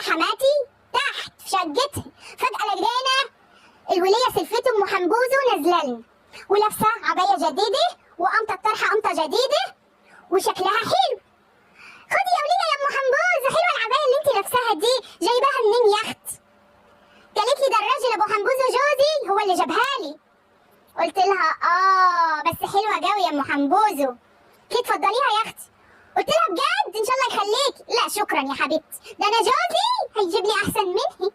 يا حماتي تحت في شقتها، فجأة لقينا الولية سلفت ام حنبوزه نازله لنا ولابسه عبايه جديده وقمطه الطرحه قمطه جديده وشكلها حلو. خدي يا وليه يا ام حنبوزه، حلوه العبايه اللي انت لابساها دي، جايباها منين يا اخت؟ قالت لي ده الراجل ابو حنبوزه جوزي هو اللي جابها لي. قلت لها بس حلوه قوي يا ام حنبوزه، كي تفضليها يا اختي؟ قلت لها بجد ان شاء الله يخليك. لا شكرا يا حبيبتي، ده انا جوزي هيجيب لي احسن مني.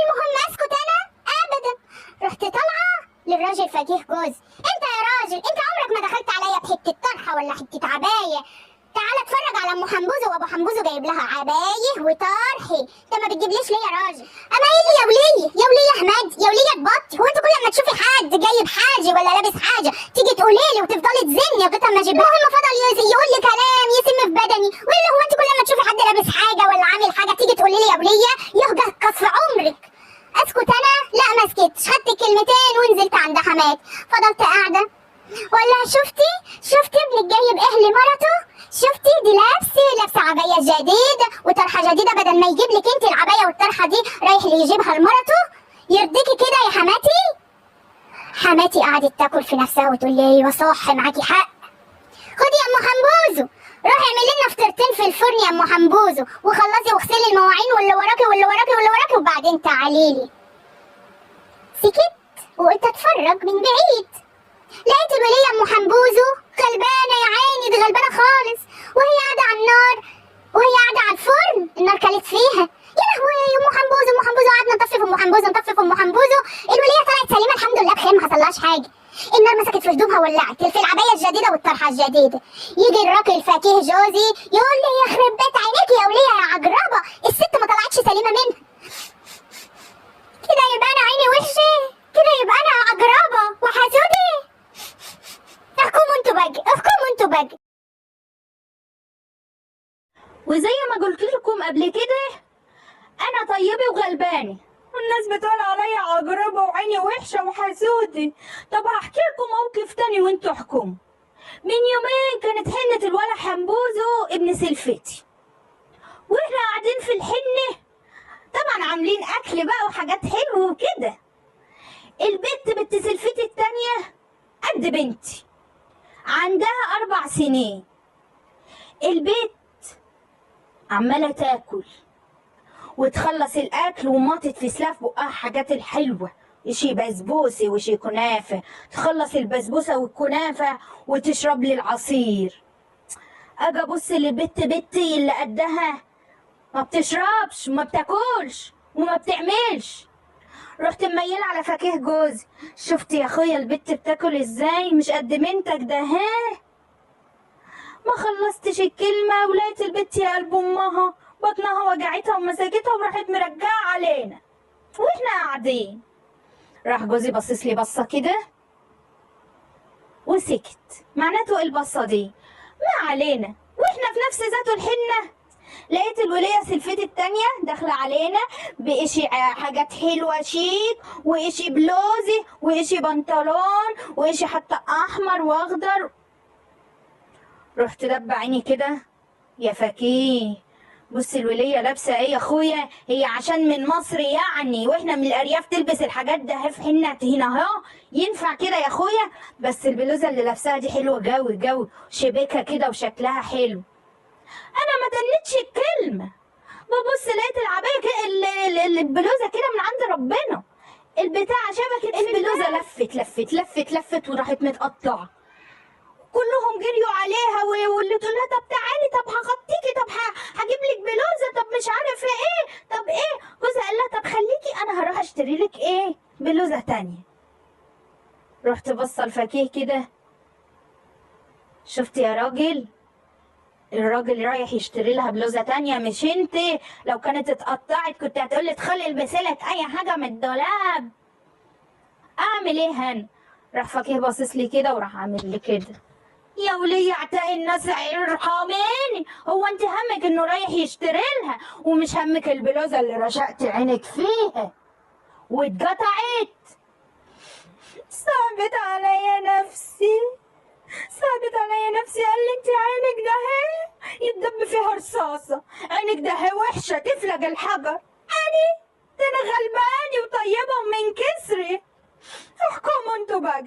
المهم اسكت انا ابدا، رحت طالعه للراجل فقيه جوزي. انت يا راجل انت عمرك ما دخلت عليا بحته طرحه ولا حته عبايه؟ تعالى اتفرج على ام حنبوزه، وابو حنبوزه جايب لها عبايه وطرحي، انت ما بتجيبليش ليه يا راجل؟ اما ايه لي يا وليه يا وليه يا احمد يا وليه تبطي، هو انت كل ما تشوفي حد جايب حاجه ولا لابس حاجه تيجي تقولي لي وتفضلي تزني لغايه اما اجيب؟ المهم فضل يقول لي كلام يسم في بدني، ولا هو انت كل ما تشوفي حد لابس حاجه ولا عامل حاجه تيجي تقولي لي يا وليه يهجى قصف عمرك؟ اسكت انا؟ لا ما سكتش، خدت الكلمتين ونزلت عند حماتي، فضلت قاعده ولا شفتي ابنك جايب ايه لمرته؟ شفتي دي لابسه عبايه جديده وطرحه جديده، بدل ما يجيب لك انت العبايه والطرحه دي رايح اللي يجيبها لمرته؟ يرضيكي كده يا حماتي؟ حماتي قعدت تاكل في نفسها وتقول لي ايوه صح معاكي حق. خدي يا ام حنبوزه روحي اعملي لنا فطيرتين في الفرن يا ام حنبوزه، وخلصي واغسلي المواعين واللي وراكي واللي وراكي واللي وراكي وبعدين تعالي لي. سكت وقلت اتفرج من بعيد، لقيت الولية ام حنبوزه غلبانه يا عيني، دي غلبانه خالص، وهي قاعده على النار وهي قاعده على الفرن النار كلت فيها. يا لهوي ام حنبوزه ام حنبوزه، قعدنا نطفي في ام حنبوزه نطفي في ام حنبوزه، الولية طلعت سليمه الحمد لله بخير ما حصلهاش حاجه. النار مسكت في هدومها ولعت في العبايه الجديده والطرحه الجديده. يجي الراجل فقيه جوزي يقول لي يخرب بيت عينيكي يا ولية يا عجربه، الست ما طلعتش سليمه منها. كده يبقى انا عيني وحشه، كده يبقى انا عجربه وحسودي. احكموا انتوا بقى. وزي ما قلت لكم قبل كده انا طيبه وغلبانه، والناس بتقول عليا عجربه وعيني وحشه وحسودي. طب هحكي لكم موقف تاني وانتوا احكموا. من يومين كانت حنه الولا حنبوزه ابن سلفتي، واحنا قاعدين في الحنه طبعا عاملين اكل بقى وحاجات حلوه وكده. بنت سلفتي التانيه قد بنتي، عندها 4 سنين. البيت عمالة تاكل وتخلص الأكل وماطت في سلاف بقها حاجات الحلوة، إشي بسبوسة وإشي كنافة، تخلص البسبوسة والكنافة وتشرب لي العصير. أجي أبص بنتي اللي قدها ما بتشربش وما بتاكلش وما بتعملش. رحت مميلة على فكيه جوزي، شفت يا أخويا البت بتاكل إزاي مش قد بنتك ده؟ ها ما خلصتش الكلمة ولقيت البت يا قلب أمها بطنها وجعتها ومسكتها وراحت مرجعة علينا واحنا قاعدين. راح جوزي بصص لي بصة كده وسكت. معناته البصة دي ما علينا، واحنا في نفس ذاته الحنة لقيت الولية سلفتي التانية داخلة علينا بإشي حاجات حلوة شيك، وإشي بلوزي وإشي بنطلون وإشي حتى أحمر وأخضر. رحت دب عيني كده، يا فكيه بص الولية لابسة ايه يا اخويا، هي عشان من مصر يعني واحنا من الارياف تلبس الحاجات ده في حنة هنا اهو، ينفع كده يا اخويا؟ بس البلوزة اللي لابساها دي حلوة جو شبكة كده وشكلها حلو. انا ما تنتش الكلمة، ببص لقيت العباية البلوزة كده من عند ربنا، البتاع شبكت البلوزة لفت وراحت متقطعة. كلهم جريوا عليها واللي تقول لها طب تعالي طب هغطيكي طب هجيب لك بلوزه طب مش عارفه ايه طب ايه. جوزها قال لها طب خليكي انا هروح اشتري لك ايه بلوزه تانية. رحت بصه الفكيه كده، شفت يا راجل الراجل رايح يشتري لها بلوزه تانية مش انت. لو كانت اتقطعت كنت هتقولي ادخلي البسي لك اي حاجه من الدولاب. اعمل ايه هنا؟ راح فكيه باصص لي كده وراح عامل لي كده، يا ولية اعتقي الناس ارحميني، هو انت همك انه رايح يشتري لها ومش همك البلوزه اللي رشقت عينك فيها واتقطعت؟ صعبت عليا نفسي قال لي انت عينك ده اهي يتدب فيها رصاصة. عينك ده وحشة تفلق الحجر. ده أنا غلباني وطيبة ومن كسري. احكموا انتوا بقى.